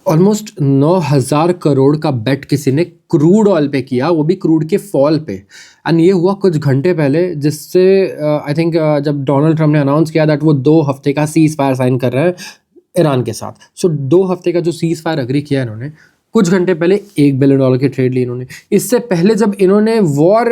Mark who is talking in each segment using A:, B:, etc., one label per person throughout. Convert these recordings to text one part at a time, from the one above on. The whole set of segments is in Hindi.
A: ऑलमोस्ट 9,000 करोड़ का बेट किसी ने क्रूड ऑयल पे किया, वो भी क्रूड के फॉल पे। एंड ये हुआ कुछ घंटे पहले, जिससे आई थिंक जब डोनाल्ड ट्रम्प ने अनाउंस किया दैट वो 2 हफ्ते का सीज फायर साइन कर रहे हैं ईरान के साथ। सो 2 हफ्ते का जो सीज फायर अग्री किया इन्होंने, कुछ घंटे पहले $1 बिलियन की ट्रेड ली इन्होंने। इससे पहले जब इन्होंने वॉर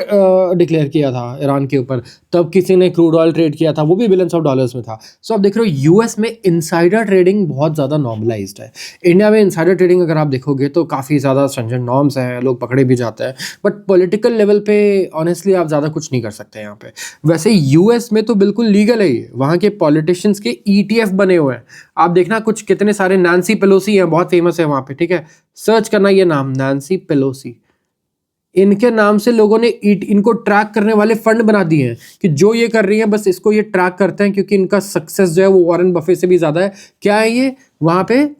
A: डिक्लेयर किया था ईरान के ऊपर, तब किसी ने क्रूड ऑयल ट्रेड किया था, वो भी बिलियंस ऑफ डॉलर्स में था। सो आप देख रहे हो यूएस में इनसाइडर ट्रेडिंग बहुत ज़्यादा नॉर्मलाइज्ड है। इंडिया में इनसाइडर ट्रेडिंग अगर आप देखोगे तो काफ़ी ज़्यादा स्ट्रिंजेंट नॉर्म्स हैं, लोग पकड़े भी जाते हैं, बट पॉलिटिकल लेवल पे ऑनेस्टली आप ज़्यादा कुछ नहीं कर सकते यहाँ पे। वैसे यूएस में तो बिल्कुल लीगल है ये, वहाँ के पॉलिटिशियंस के ईटीएफ बने हुए हैं। आप देखना कुछ कितने सारे, नैन्सी पेलोसी हैं, बहुत फेमस है वहाँ पे, ठीक है, सर्च करना ये नाम, नैन्सी पेलोसी। इनके नाम से लोगों ने इनको ट्रैक करने वाले फंड बना दिए हैं कि जो ये कर रही है बस इसको ये ट्रैक करते हैं, क्योंकि इनका सक्सेस जो है वो वॉरेन बफे से भी ज़्यादा है। क्या है ये वहाँ पे?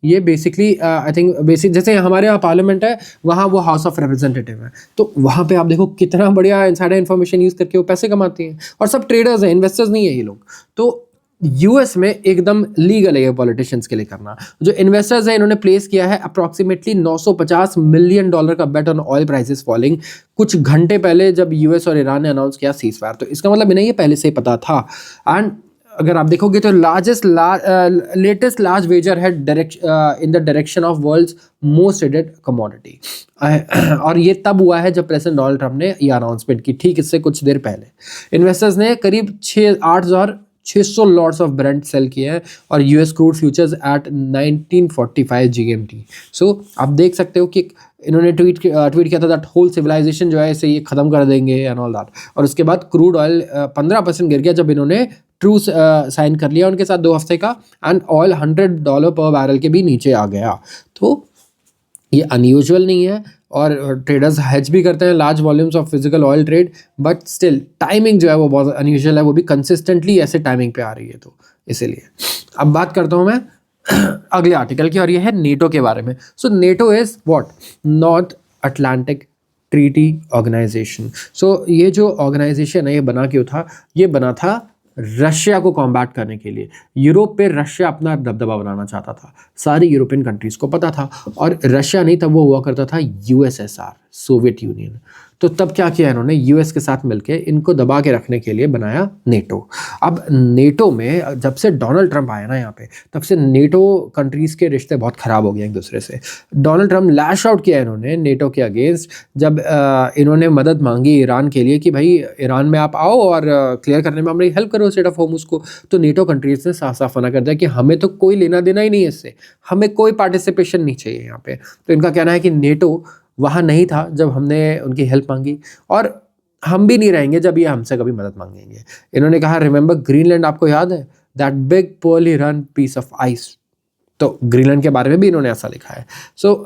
A: ये बेसिकली आई थिंक बेसिक जैसे हमारे यहाँ पार्लियामेंट है, वहाँ वो हाउस ऑफ रिप्रेजेंटेटिव है, तो वहाँ पे आप देखो कितना बढ़िया इनसाइडर इन्फॉर्मेशन यूज़ करके वो पैसे कमाती हैं। और सब ट्रेडर्स हैं, इन्वेस्टर्स नहीं है ये लोग। तो यूएस में एकदम लीगल है ये पॉलिटिशियंस के लिए करना। जो इन्वेस्टर्स हैं इन्होंने प्लेस किया है अप्रॉक्सीमेटली $950 मिलियन का bet on oil prices falling कुछ घंटे पहले, जब यूएस और ईरान ने अनाउंस किया सीज फायर। तो इसका मतलब इन्हें ये पहले से ही पता था। एंड अगर आप देखोगे तो लेटेस्ट लार्ज वेजर है in the direction of world's most traded commodity. और ये तब हुआ है जब प्रेसिडेंट डोनाल्ड ट्रम्प ने ये अनाउंसमेंट की, ठीक इससे कुछ देर पहले। इन्वेस्टर्स ने करीब 8,600 लॉट्स ऑफ ब्रेंट सेल किए हैं और US crude futures at 1945 GMT. So आप देख सकते हो कि इन्होंने ट्वीट किया था दैट होल सिविलाइजेशन जो है इसे ये ख़त्म कर देंगे एंड ऑल दैट। और उसके बाद क्रूड ऑयल 15% गिर गया जब इन्होंने ट्रूस साइन कर लिया उनके साथ 2 हफ्ते का, एंड ऑयल $100 पर बैरल के भी नीचे आ गया। तो ये अनयूजुअल नहीं है, और ट्रेडर्स हेज भी करते हैं large volumes of physical oil trade, but still timing जो है वो बहुत अनयूजुअल है, वो भी कंसिस्टेंटली ऐसे टाइमिंग पे आ रही है। तो इसीलिए अब बात करता हूँ मैं अगले आर्टिकल की, और ये है नेटो के बारे में। So NATO is what? North Atlantic Treaty Organization. So ये जो ऑर्गेनाइजेशन है ये बना क्यों था? ये बना था रशिया को कॉम्बैट करने के लिए। यूरोप पे रशिया अपना दबदबा बनाना चाहता था, सारी यूरोपियन कंट्रीज को पता था। और रशिया नहीं, तब वो हुआ करता था यूएसएसआर, सोवियत यूनियन। तो तब क्या किया इन्होंने? यूएस के साथ मिलके इनको दबा के रखने के लिए बनाया नेटो। अब नेटो में जब से डोनाल्ड ट्रंप आया ना यहाँ पे, तब से नेटो कंट्रीज़ के रिश्ते बहुत ख़राब हो गए एक दूसरे से। डोनाल्ड ट्रंप लैश आउट किया इन्होंने नेटो के अगेंस्ट, जब इन्होंने मदद मांगी ईरान के लिए कि भाई ईरान में आप आओ और क्लियर करने में हमारी हेल्प करो स्टेट ऑफ होर्मुज़ को। तो नेटो कंट्रीज़ ने साफ साफ मना कर दिया कि हमें तो कोई लेना देना ही नहीं है इससे, हमें कोई पार्टिसिपेशन नहीं चाहिए यहाँ पे। तो इनका कहना है कि नेटो वहाँ नहीं था जब हमने उनकी हेल्प मांगी, और हम भी नहीं रहेंगे जब ये हमसे कभी मदद मांगेंगे। इन्होंने कहा रिमेंबर ग्रीनलैंड, आपको याद है that big poorly run piece of ice? तो ग्रीनलैंड के बारे में भी इन्होंने ऐसा लिखा है। सो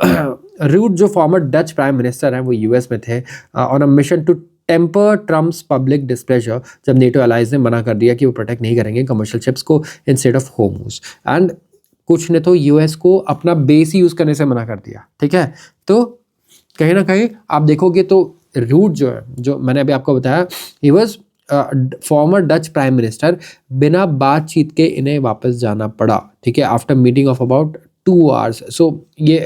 A: रूट जो फॉर्मर डच प्राइम मिनिस्टर हैं वो यूएस में थे on a mission to temper Trump's public displeasure, जब नेटो अलाइज ने मना कर दिया कि वो प्रोटेक्ट नहीं करेंगे कमर्शियल शिप्स को इंस्टेड ऑफ होर्मुज़। एंड कुछ ने तो यूएस को अपना बेस ही यूज़ करने से मना कर दिया, ठीक है। तो कहीं ना कहीं आप देखोगे तो रूट जो है, जो मैंने अभी आपको बताया, he was farmer Dutch prime minister, बिना बातचीत के इन्हें वापस जाना पड़ा, ठीक है, after meeting of about 2 hours। सो ये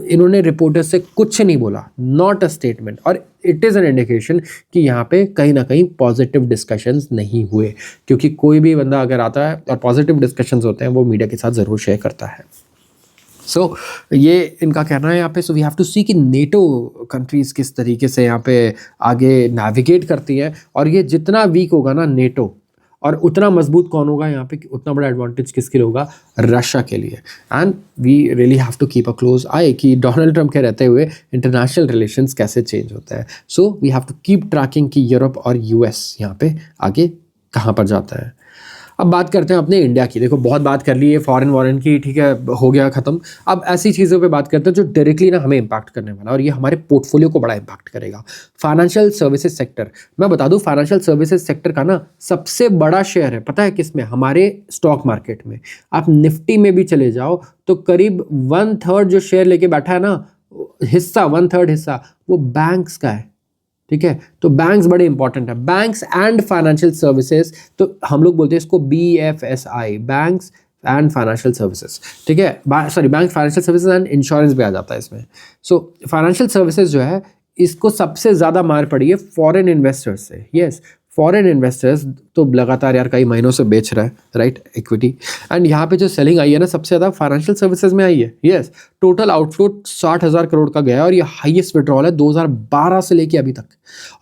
A: इन्होंने रिपोर्टर से कुछ नहीं बोला, नॉट अ स्टेटमेंट, और इट इज़ एन इंडिकेशन कि यहाँ पे कहीं ना कहीं पॉजिटिव डिस्कशंस नहीं हुए, क्योंकि कोई भी बंदा अगर आता है और पॉजिटिव डिस्कशंस होते हैं वो मीडिया के साथ ज़रूर शेयर करता है। सो ये इनका कहना है यहाँ पे। सो वी हैव टू सी कि नेटो कंट्रीज़ किस तरीके से यहाँ पे आगे नेविगेट करती हैं, और ये जितना वीक होगा ना नेटो, और उतना मजबूत कौन होगा यहाँ पे, उतना बड़ा एडवांटेज किसके लिए होगा? रशिया के लिए। And we really have to keep a close eye कि डोनाल्ड ट्रंप के रहते हुए इंटरनेशनल रिलेशंस कैसे चेंज होता है। So we have to keep tracking कि यूरोप और यूएस यहाँ पे आगे कहाँ पर जाता है। अब बात करते हैं अपने इंडिया की। देखो बहुत बात कर ली है फॉरेन वॉरेन की, ठीक है, हो गया ख़त्म। अब ऐसी चीज़ों पे बात करते हैं जो डायरेक्टली ना हमें इम्पैक्ट करने वाला, और ये हमारे पोर्टफोलियो को बड़ा इम्पैक्ट करेगा। Financial services sector. मैं बता दूं फाइनेंशियल सर्विसेज सेक्टर का ना सबसे बड़ा शेयर है, पता है किसमें? हमारे स्टॉक मार्केट में। आप निफ्टी में भी चले जाओ तो करीब 1/3 जो शेयर लेके बैठा है ना, हिस्सा 1/3 हिस्सा वो बैंक्स का है, ठीक है। तो बैंक्स बड़े इंपॉर्टेंट है, बैंक्स एंड फाइनेंशियल सर्विसेज। तो हम लोग बोलते हैं इसको BFSI, banks and financial services, ठीक है, sorry bank, financial services and insurance भी आ जाता है इसमें। सो फाइनेंशियल सर्विसेज जो है इसको सबसे ज़्यादा मार पड़ी है फॉरेन इन्वेस्टर्स से। यस, फॉरेन इन्वेस्टर्स तो लगातार यार कई महीनों से बेच रहे हैं, राइट, इक्विटी। एंड यहाँ पे जो सेलिंग आई है ना सबसे ज़्यादा फाइनेंशियल सर्विसेज में आई है। यस, टोटल आउटफ्लो 60,000 करोड़ का गया और ये हाईएस्ट विड्रॉल है 2012 से लेके अभी तक।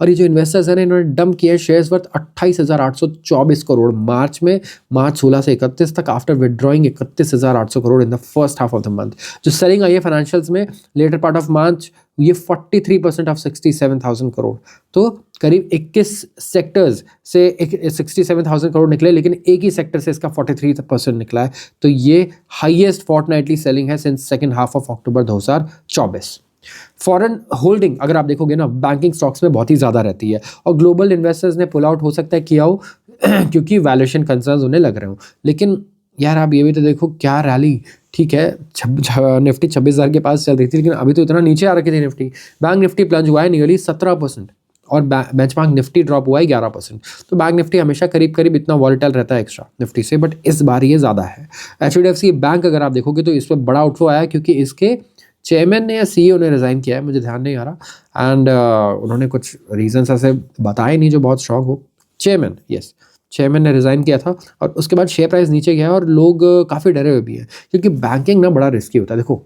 A: और ये जो इन्वेस्टर्स हैं इन्होंने डंप किए शेयर्स वर्थ 28,824 करोड़ मार्च में, मार्च 16 से 31 तक, after withdrawing 31,800 crore in the first half of the month. जो सेलिंग आई है फाइनेंशियल्स में लेटर पार्ट ऑफ मार्च, ये 43% ऑफ 67,000 करोड़। तो करीब 21 सेक्टर्स से 67,000 करोड़ निकले, लेकिन एक ही सेक्टर से इसका 43% निकला है। तो ये हाईएस्ट फोर्टनाइटली सेलिंग है since second half of October 2024। Foreign holding अगर आप देखोगे ना बैंकिंग स्टॉक्स में बहुत ही ज़्यादा रहती है, और ग्लोबल इन्वेस्टर्स ने पुल आउट हो सकता है किया हो क्योंकि वैल्यूएशन कंसर्न्स उन्हें लग रहे हो। लेकिन यार आप ये भी तो देखो क्या रैली, ठीक है, निफ्टी 26,000 के पास चल रही थी, लेकिन अभी तो इतना नीचे आ रखी थी निफ्टी। बैंक निफ्टी प्लंज हुआ है नियरली 17% और बेंचमार्क निफ्टी ड्रॉप हुआ है 11%। तो बैंक निफ्टी हमेशा करीब करीब इतना वॉलेटाइल रहता है एक्स्ट्रा निफ्टी से, बट इस बार ये ज़्यादा है। HDFC बैंक अगर आप देखोगे तो इस पर बड़ा आउटफ्लो आया है क्योंकि इसके चेयरमैन ने या CEO ने रिज़ाइन किया है, मुझे ध्यान नहीं आ रहा, एंड उन्होंने कुछ रीजंस ऐसे बताए नहीं जो बहुत स्ट्रांग हो। चेयरमैन, यस, चेयरमैन ने रिज़ाइन किया था और उसके बाद शेयर प्राइस नीचे गया और लोग काफ़ी डरे हुए भी हैं क्योंकि बैंकिंग ना बड़ा रिस्की होता है। देखो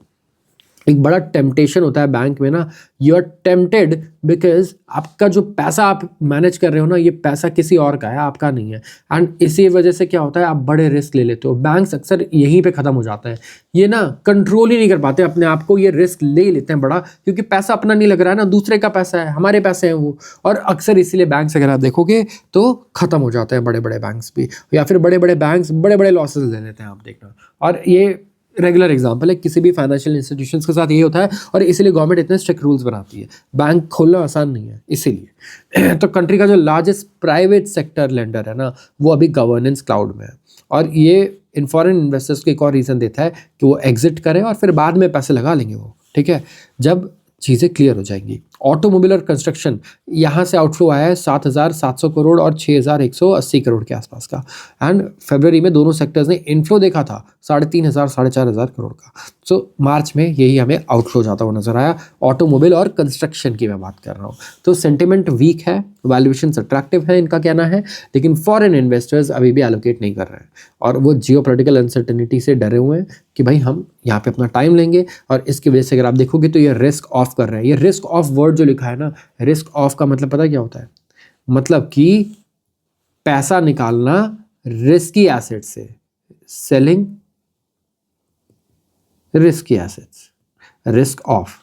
A: एक बड़ा टेम्पटेशन होता है बैंक में ना, यू आर टेम्पटेड बिकॉज आपका जो पैसा आप मैनेज कर रहे हो ना, ये पैसा किसी और का है, आपका नहीं है। एंड इसी वजह से क्या होता है, आप बड़े रिस्क ले लेते हो। बैंक्स अक्सर यहीं पे ख़त्म हो जाता है, ये ना कंट्रोल ही नहीं कर पाते अपने आप को, ये रिस्क ले लेते हैं बड़ा, क्योंकि पैसा अपना नहीं लग रहा है ना, दूसरे का पैसा है, हमारे पैसे हैं वो। और अक्सर इसीलिए बैंक्स अगर आप देखोगे तो ख़त्म हो जाते हैं बड़े बड़े बैंक्स भी, या फिर बड़े बड़े बैंक्स बड़े बड़े लॉसेज ले लेते हैं, आप देखना। और ये रेगुलर एग्जाम्पल है, किसी भी फाइनेंशियल इंस्टीट्यूशंस के साथ यही होता है, और इसीलिए गवर्नमेंट इतने स्ट्रिक्ट रूल्स बनाती है। बैंक खोलना आसान नहीं है इसीलिए। तो कंट्री का जो लार्जेस्ट प्राइवेट सेक्टर लेंडर है ना, वो अभी गवर्नेंस क्लाउड में है, और ये इन फॉरेन इन्वेस्टर्स को एक और रीज़न देता है कि वो एग्जिट करें और फिर बाद में पैसे लगा लेंगे वो, ठीक है, जब चीज़ें क्लियर हो जाएंगी। ऑटोमोबाइल और कंस्ट्रक्शन, यहाँ से आउटफ्लो आया है 7,700 करोड़ और 6,180 करोड़ के आसपास का। एंड फरवरी में दोनों सेक्टर्स ने इनफ्लो देखा था 3,500 4,500 करोड़ का। सो मार्च में यही हमें आउटफ्लो जाता हुआ नजर आया। ऑटोमोबाइल और कंस्ट्रक्शन की मैं बात कर रहा हूँ। तो सेंटिमेंट वीक है, वैल्यूएशन अट्रैक्टिव है, इनका कहना है, लेकिन फॉरेन इन्वेस्टर्स अभी भी एलोकेट नहीं कर रहे हैं, और वो जियोपॉलिटिकल अनसर्टेनिटी से डरे हुए हैं कि भाई हम यहाँ पे अपना टाइम लेंगे। और इसकी वजह से अगर आप देखोगे तो ये रिस्क ऑफ कर रहे हैं। ये रिस्क ऑफ वर्ड जो लिखा है ना, रिस्क ऑफ का मतलब पता क्या होता है? मतलब कि पैसा निकालना रिस्की एसेट से, selling risky assets, risk of.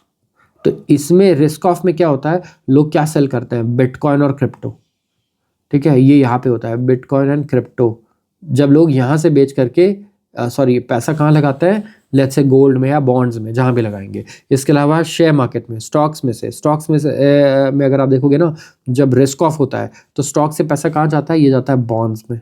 A: तो इसमें रिस्क ऑफ में क्या होता है, लोग क्या सेल करते हैं, बिटकॉइन और क्रिप्टो, ठीक है, ये यहाँ पे होता है बिटकॉइन एंड क्रिप्टो। जब लोग यहाँ से बेच करके पैसा कहाँ लगाते हैं, लेट्स से गोल्ड में या बॉन्ड्स में, जहाँ भी लगाएंगे। इसके अलावा शेयर मार्केट में, स्टॉक्स में में अगर आप देखोगे ना, जब रिस्क ऑफ होता है तो स्टॉक से पैसा कहाँ जाता है, ये जाता है बॉन्ड्स में,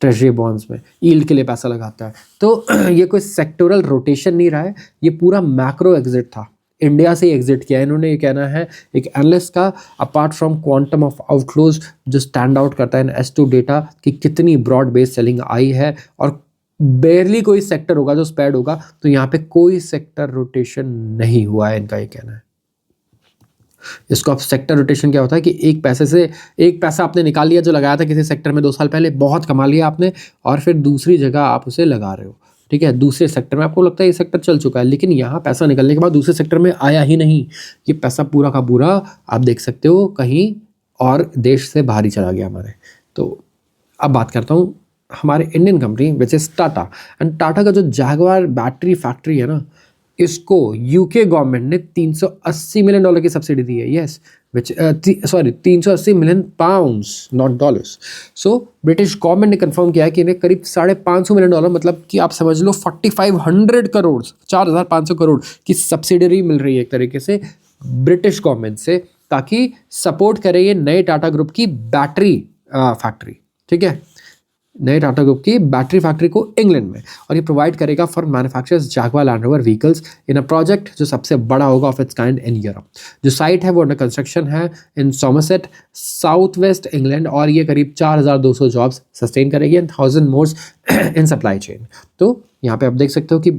A: ट्रेजरी बॉन्ड्स में, यील्ड के लिए पैसा लगाता है। तो ये कोई सेक्टोरल रोटेशन नहीं रहा है, ये पूरा मैक्रो एग्जिट था। इंडिया से एग्जिट किया इन्होंने, ये कहना है एक एनालिस्ट का। Apart from quantum of outflows जो स्टैंड आउट करता है इन S2 डेटा कि कितनी ब्रॉड बेस्ड सेलिंग आई है, और बेयरली कोई सेक्टर होगा जो स्पेड होगा, तो यहाँ पे कोई सेक्टर रोटेशन नहीं हुआ है, इनका ये कहना है। इसको अब सेक्टर रोटेशन क्या होता है कि एक पैसा आपने निकाल लिया जो लगाया था किसी सेक्टर में 2 साल पहले, बहुत कमा लिया आपने, और फिर दूसरी जगह आप उसे लगा रहे हो, ठीक है, दूसरे सेक्टर में। आपको लगता है ये सेक्टर चल चुका है, लेकिन यहाँ पैसा निकलने के बाद दूसरे सेक्टर में आया ही नहीं, ये पैसा पूरा का पूरा आप देख सकते हो कहीं और देश से बाहर ही चला गया हमारे। तो अब बात करता हूँ हमारे Indian company which is Tata. And Tata का जो जैगवार बैटरी फैक्ट्री है ना, इसको यूके गवर्नमेंट ने $380 मिलियन की सब्सिडी दी है। Yes, which 380 million pounds, not dollars. So British government ने कंफर्म किया है कि इन्हें करीब $550 मिलियन, मतलब कि आप समझ लो 4,500 करोड़, 4,500 करोड़ की सब्सिडरी मिल रही है एक तरीके से ब्रिटिश गवर्नमेंट से, ताकि सपोर्ट करे ये नए टाटा ग्रुप की बैटरी फैक्ट्री, ठीक है। नए टाटा ग्रुप की बैटरी फैक्ट्री को इंग्लैंड में, और ये प्रोवाइड करेगा for manufacturers Jaguar Land Rover vehicles in a project जो सबसे बड़ा होगा of its kind in Europe. जो साइट है वो अंडर कंस्ट्रक्शन है in Somerset, south west England, और ये करीब 4,200 जॉब्स सस्टेन करेगी and 1,000 more in supply chain. तो यहाँ पे आप देख सकते हो कि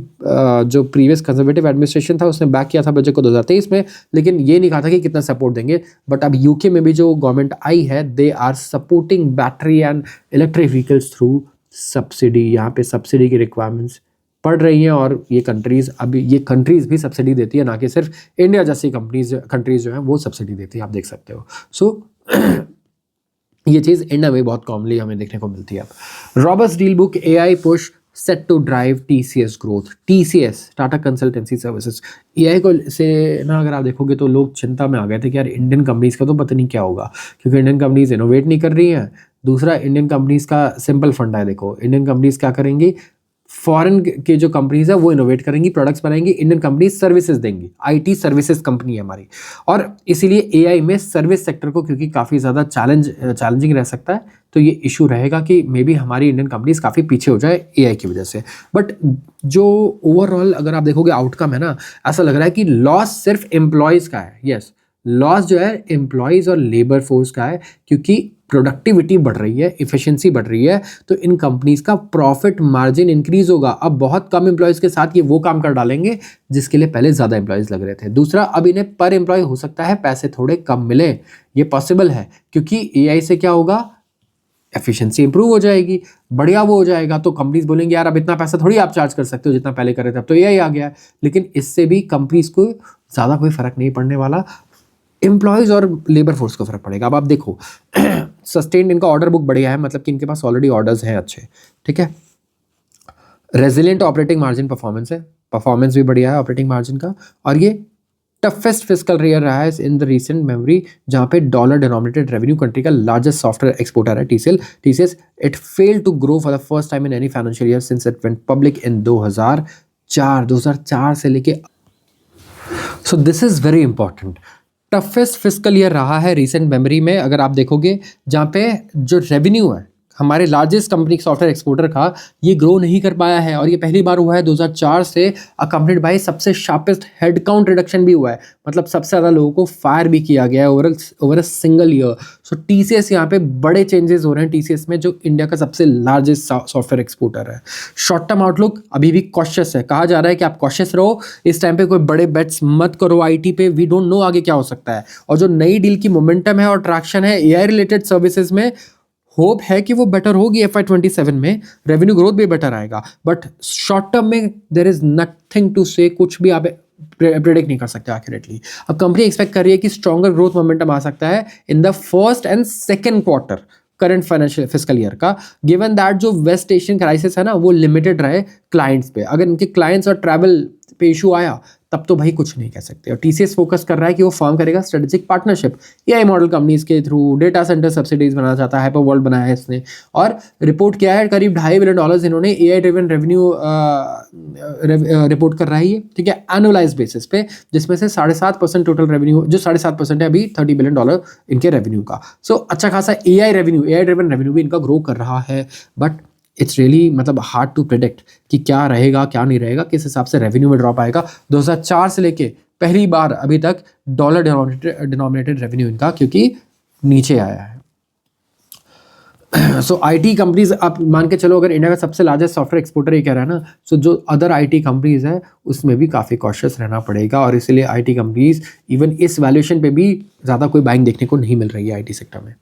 A: जो प्रीवियस कंजर्वेटिव एडमिनिस्ट्रेशन था उसने बैक किया था बजट को 2023 में, लेकिन ये नहीं कहा था कि कितना सपोर्ट देंगे। बट अब यूके में भी जो गवर्नमेंट आई है, they are supporting battery and electric vehicles through subsidy. यहाँ पे सब्सिडी की रिक्वायरमेंट्स पड़ रही हैं, और ये कंट्रीज़ भी सब्सिडी देती है, ना कि सिर्फ इंडिया जैसी कंट्रीज़ जो हैं वो सब्सिडी देती है, आप देख सकते हो। सो ये चीज़ इंडिया में बहुत कॉमनली हमें देखने को मिलती है। अब Roberts deal book AI push set to drive TCS growth. TCS Tata Consultancy Services, AI को से ना अगर आप देखोगे तो लोग चिंता में आ गए थे कि यार इंडियन कंपनीज़ का तो पता नहीं क्या होगा, क्योंकि इंडियन कंपनीज़ इनोवेट नहीं कर रही हैं। दूसरा, इंडियन कंपनीज़ का सिंपल फंडा है, देखो इंडियन कंपनीज़ क्या करेंगी, फॉरेन के जो कंपनीज है वो इनोवेट करेंगी, प्रोडक्ट्स बनाएंगी, इंडियन कंपनी सर्विसेज देंगी। IT सर्विसेज कंपनी है हमारी, और इसीलिए AI में सर्विस सेक्टर को क्योंकि काफ़ी ज़्यादा चैलेंजिंग रह सकता है, तो ये इशू रहेगा कि मे बी हमारी इंडियन कंपनीज काफ़ी पीछे हो जाए AI की वजह से। बट जो ओवरऑल अगर आप देखोगे आउटकम है ना, ऐसा लग रहा है कि लॉस सिर्फ एम्प्लॉयज़ का है। यस, लॉस जो है एम्प्लॉयज़ और लेबर फोर्स का है, क्योंकि प्रोडक्टिविटी बढ़ रही है, इफिशिएंसी बढ़ रही है, तो इन कंपनीज का प्रॉफिट मार्जिन इंक्रीज होगा। अब बहुत कम एम्प्लॉयज़ के साथ ये वो काम कर डालेंगे जिसके लिए पहले ज़्यादा एम्प्लॉयज़ लग रहे थे। दूसरा, अब इन्हें पर एम्प्लॉय हो सकता है पैसे थोड़े कम मिले, ये पॉसिबल है, क्योंकि AI से क्या होगा, एफिशिएंसी इंप्रूव हो जाएगी, बढ़िया वो हो जाएगा, तो कंपनीज बोलेंगे यार अब इतना पैसा थोड़ी आप चार्ज कर सकते हो जितना पहले कर रहे थे, अब तो AI आ गया है। लेकिन इससे भी कंपनीज को ज़्यादा कोई फर्क नहीं पड़ने वाला, एम्प्लॉयज़ और लेबर फोर्स को फर्क पड़ेगा। अब आप देखो सस्टेन्ड इनका ऑर्डर बुक बढ़िया है, मतलब कि इनके पास ऑलरेडी ऑर्डर्स हैं अच्छे, ठीक है। रेजिलिएंट ऑपरेटिंग मार्जिन परफॉर्मेंस है, परफॉर्मेंस भी बढ़िया है ऑपरेटिंग मार्जिन का, और ये टफेस्ट फिस्कल ईयर रहा है इन द रीसेंट मेमोरी, जहाँ पे डॉलर डिनोमिनेटेड रेवेन्यू कंट्री का लार्जेस्ट सॉफ्टवेयर एक्सपोर्टर है TCS। It failed to grow for the first time in any financial year since it went public in 2004 से लेके। So this is very important, toughest fiscal year रहा है रीसेंट मेमोरी में, अगर आप देखोगे, जहाँ पे जो रेवेन्यू है हमारे लार्जेस्ट कंपनी सॉफ्टवेयर एक्सपोर्टर का, ये ग्रो नहीं कर पाया है, और ये पहली बार हुआ है 2004 से, अकम्पनीड बाय सबसे शार्पेस्ट हेड काउंट रिडक्शन भी हुआ है, मतलब सबसे ज़्यादा लोगों को फायर भी किया गया है over a single year. So TCS यहाँ पे बड़े चेंजेस हो रहे हैं TCS में, जो इंडिया का सबसे लार्जेस्ट सॉफ्टवेयर एक्सपोर्टर है। शॉर्ट टर्म आउटलुक अभी भी कॉशियस है, कहा जा रहा है कि आप कॉशियस रहो, इस टाइम पे कोई बड़े बेट्स मत करो IT पे, वी डोंट नो आगे क्या हो सकता है। और जो नई डील की मोमेंटम है और ट्रैक्शन है AI रिलेटेड सर्विसेज में, होप है कि वो बेटर होगी FY27 में, रेवेन्यू ग्रोथ भी बेटर आएगा। बट शॉर्ट टर्म में देयर इज नथिंग टू से, कुछ भी आप प्रेडिक्ट नहीं कर सकते एक्यूरेटली। अब कंपनी एक्सपेक्ट कर रही है कि स्ट्रॉन्गर ग्रोथ मोमेंटम आ सकता है in the first and second quarter current financial fiscal year का, गिवन दैट जो वेस्ट एशियन क्राइसिस है ना वो लिमिटेड रहे क्लाइंट्स पे। अगर इनके क्लाइंट्स और ट्रैवल पे इशू आया तब तो भाई कुछ नहीं कह सकते। और TCS फोकस कर रहा है कि वो फॉर्म करेगा strategic partnership AI model companies के थ्रू, डेटा सेंटर सब्सिडीज बनाना चाहता है, हाइपर वर्ल्ड बनाया है इसने, और रिपोर्ट किया है करीब $2.5 बिलियन इन्होंने AI ड्रिवन रेवेन्यू रिपोर्ट कर रहा है ये, ठीक है, एनुअलाइज बेसिस पे, जिसमें से 7.5% टोटल रेवेन्यू, जो 7.5% है अभी $30 बिलियन इनके रेवेन्यू का। सो अच्छा खासा AI ड्रिवन रेवेन्यू भी इनका ग्रो कर रहा है। बट इट्स रियली मतलब हार्ड टू प्रेडिक्ट कि क्या रहेगा क्या नहीं रहेगा, किस हिसाब से रेवेन्यू में ड्रॉप आएगा। 2004 से लेके पहली बार अभी तक डॉलर डिनोमिनेटेड रेवेन्यू इनका क्योंकि नीचे आया है। सो IT कंपनीज आप मान के चलो, अगर इंडिया का सबसे लार्जेस्ट सॉफ्टवेयर एक्सपोर्टर ये कह रहा है ना, सो जो अदर IT कंपनीज है उसमें भी काफ़ी कॉशियस रहना पड़ेगा, और इसीलिए IT कंपनीज इवन इस वैल्यूएशन पे भी ज़्यादा कोई बाइंग देखने को नहीं मिल रही है IT सेक्टर में।